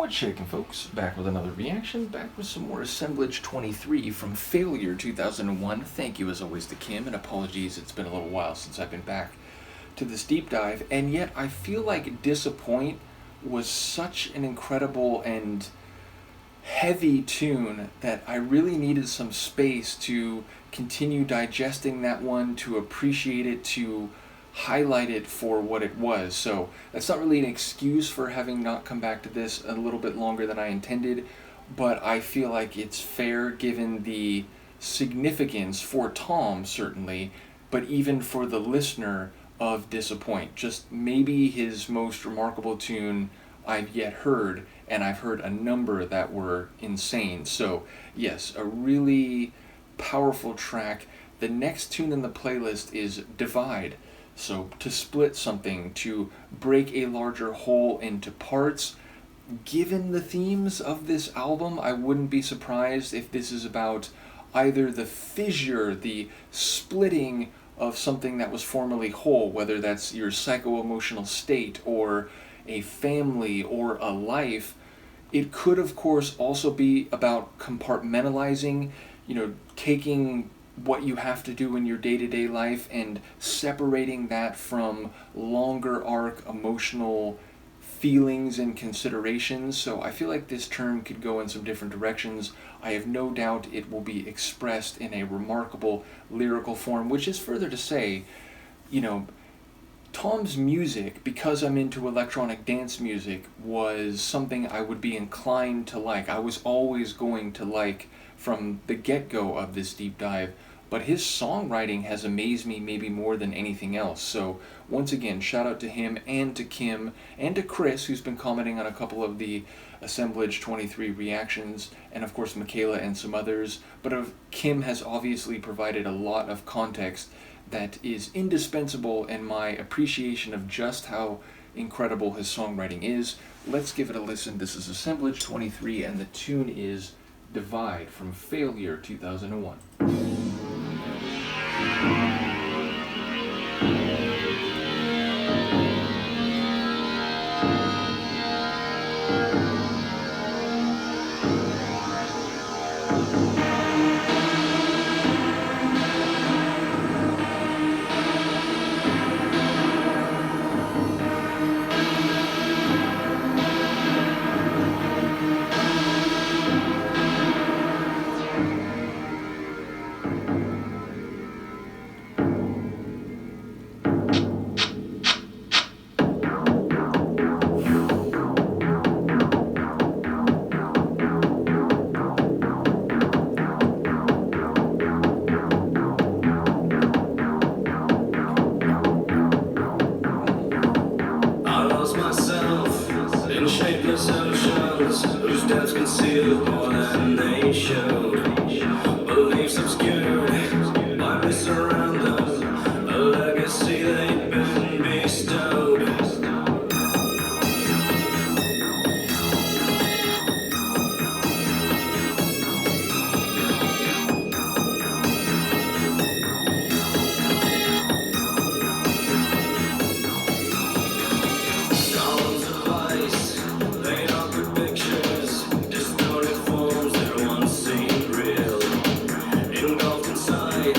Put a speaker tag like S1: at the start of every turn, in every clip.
S1: What's shaking, folks? Back with another reaction, back with some more Assemblage 23 from Failure 2001. Thank you as always to Kim, and apologies, it's been a little while since I've been back to this deep dive, and yet I feel like Disappoint was such an incredible and heavy tune that I really needed some space to continue digesting that one, to appreciate it, to highlight it for what it was. So that's not really an excuse for having not come back to this a little bit longer than I intended, but I feel like it's fair given the significance for Tom, certainly, but even for the listener of Disappoint. Just maybe his most remarkable tune I've yet heard, and I've heard a number that were insane. So yes, a really powerful track. The next tune in the playlist is Divide. So to split something, to break a larger whole into parts. Given the themes of this album, I wouldn't be surprised if this is about either the fissure, the splitting of something that was formerly whole, whether that's your psycho-emotional state or a family or a life. It could, of course, also be about compartmentalizing, taking what you have to do in your day-to-day life and separating that from longer arc emotional feelings and considerations. So I feel like this term could go in some different directions. I have no doubt it will be expressed in a remarkable lyrical form, which is further to say, Tom's music, because I'm into electronic dance music, was something I would be inclined to like. I was always going to like from the get-go of this deep dive, but his songwriting has amazed me maybe more than anything else. So once again, shout out to him and to Kim and to Chris, who's been commenting on a couple of the Assemblage 23 reactions, and of course Michaela and some others. But Kim has obviously provided a lot of context that is indispensable in my appreciation of just how incredible his songwriting is. Let's give it a listen. This is Assemblage 23, and the tune is Divide from Failure 2001.
S2: Shapeless oceans, whose depths concealed more than they showed. Beliefs obscured by missurrounding, a legacy they'd been bestowed. Inside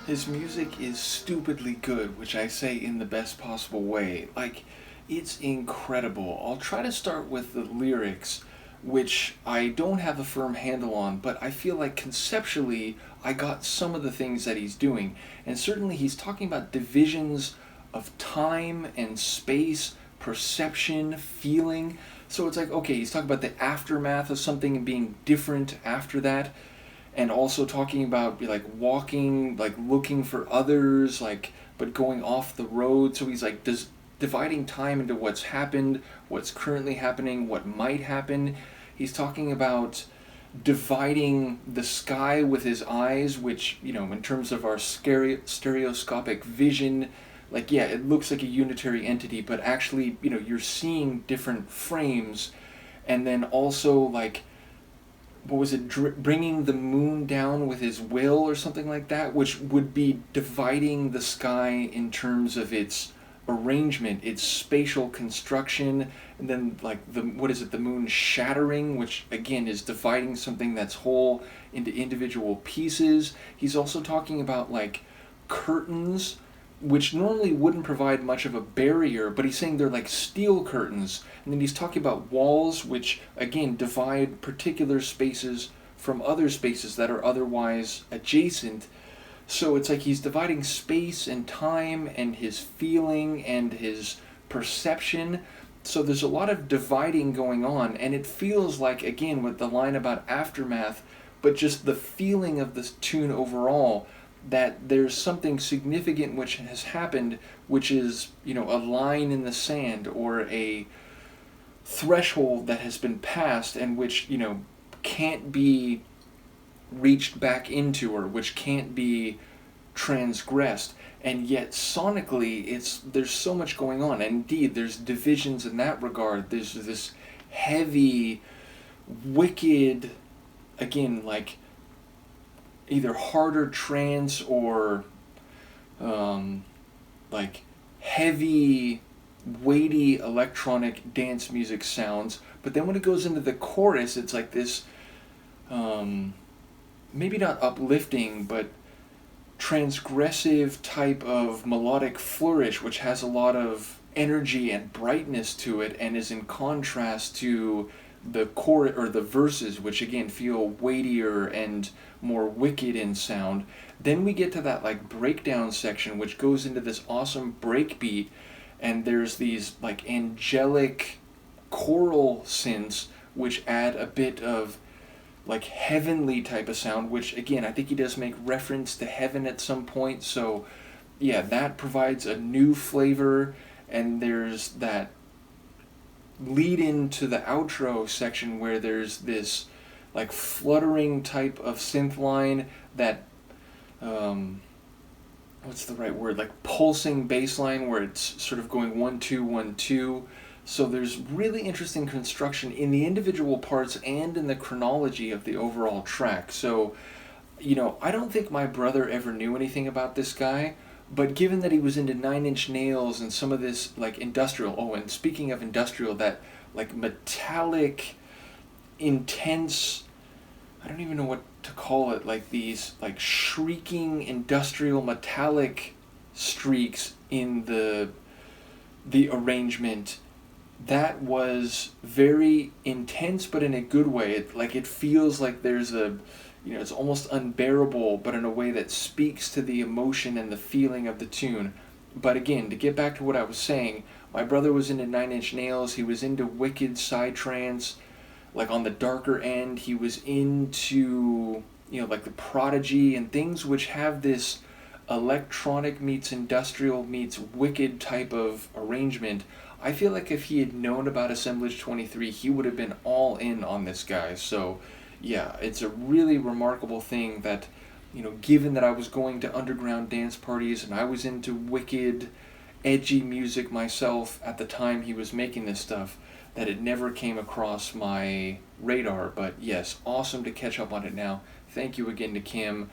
S1: His music is stupidly good, which I say in the best possible way. Like, it's incredible. I'll try to start with the lyrics, which I don't have a firm handle on, but I feel like conceptually I got some of the things that he's doing. And certainly he's talking about divisions of time and space, perception, feeling. So it's like, okay, he's talking about the aftermath of something and being different after that, and also talking about like walking, like looking for others, like but going off the road. So he's like dividing time into what's happened, what's currently happening, what might happen. He's talking about dividing the sky with his eyes, which, you know, in terms of our stereoscopic vision, like, yeah, it looks like a unitary entity, but actually, you know, you're seeing different frames. And then also, like, what was it, bringing the moon down with his will or something like that, which would be dividing the sky in terms of its arrangement, its spatial construction. And then, like, the what is it, the moon shattering, which again is dividing something that's whole into individual pieces. He's also talking about like curtains, which normally wouldn't provide much of a barrier, but he's saying they're like steel curtains. And then he's talking about walls, which again divide particular spaces from other spaces that are otherwise adjacent. So it's like he's dividing space and time and his feeling and his perception. So there's a lot of dividing going on, and it feels like, again, with the line about aftermath, but just the feeling of this tune overall, that there's something significant which has happened, which is, you know, a line in the sand or a threshold that has been passed and which, you know, can't be reached back into, or which can't be transgressed. And yet sonically there's so much going on, and indeed there's divisions in that regard. There's this heavy, wicked, again, like either harder trance or like heavy, weighty electronic dance music sounds. But then when it goes into the chorus, it's like this maybe not uplifting, but transgressive type of melodic flourish, which has a lot of energy and brightness to it, and is in contrast to the chorus or the verses, which again feel weightier and more wicked in sound. Then we get to that like breakdown section, which goes into this awesome breakbeat, and there's these like angelic choral synths which add a bit of like heavenly type of sound, which again I think he does make reference to heaven at some point. So yeah, that provides a new flavor. And there's that lead into the outro section where there's this like fluttering type of synth line that what's the right word, like pulsing bass line, where it's sort of going 1 2 1 2. So there's really interesting construction in the individual parts and in the chronology of the overall track. So, you know, I don't think my brother ever knew anything about this guy, but given that he was into Nine Inch Nails and some of this like industrial, oh, and speaking of industrial, that like metallic, intense, I don't even know what to call it, like these like shrieking industrial metallic streaks in the arrangement, that was very intense, but in a good way. It feels like there's a, you know, it's almost unbearable, but in a way that speaks to the emotion and the feeling of the tune. But again, to get back to what I was saying, my brother was into Nine Inch Nails, he was into wicked psytrance, like on the darker end, he was into, you know, like the Prodigy and things which have this electronic meets industrial meets wicked type of arrangement. I feel like if he had known about Assemblage 23, he would have been all in on this guy. So yeah, it's a really remarkable thing that, you know, given that I was going to underground dance parties and I was into wicked, edgy music myself at the time he was making this stuff, that it never came across my radar. But yes, awesome to catch up on it now. Thank you again to Kim.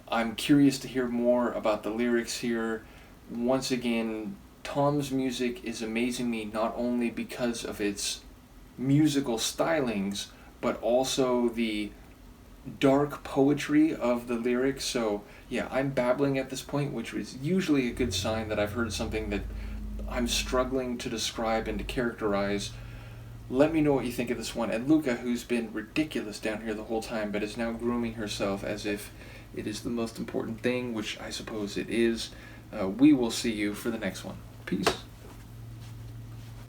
S1: I'm curious to hear more about the lyrics here. Once again, Tom's music is amazing me not only because of its musical stylings, but also the dark poetry of the lyrics. So yeah, I'm babbling at this point, which is usually a good sign that I've heard something that I'm struggling to describe and to characterize. Let me know what you think of this one. And Luca, who's been ridiculous down here the whole time, but is now grooming herself as if it is the most important thing, which I suppose it is. We will see you for the next one. Peace.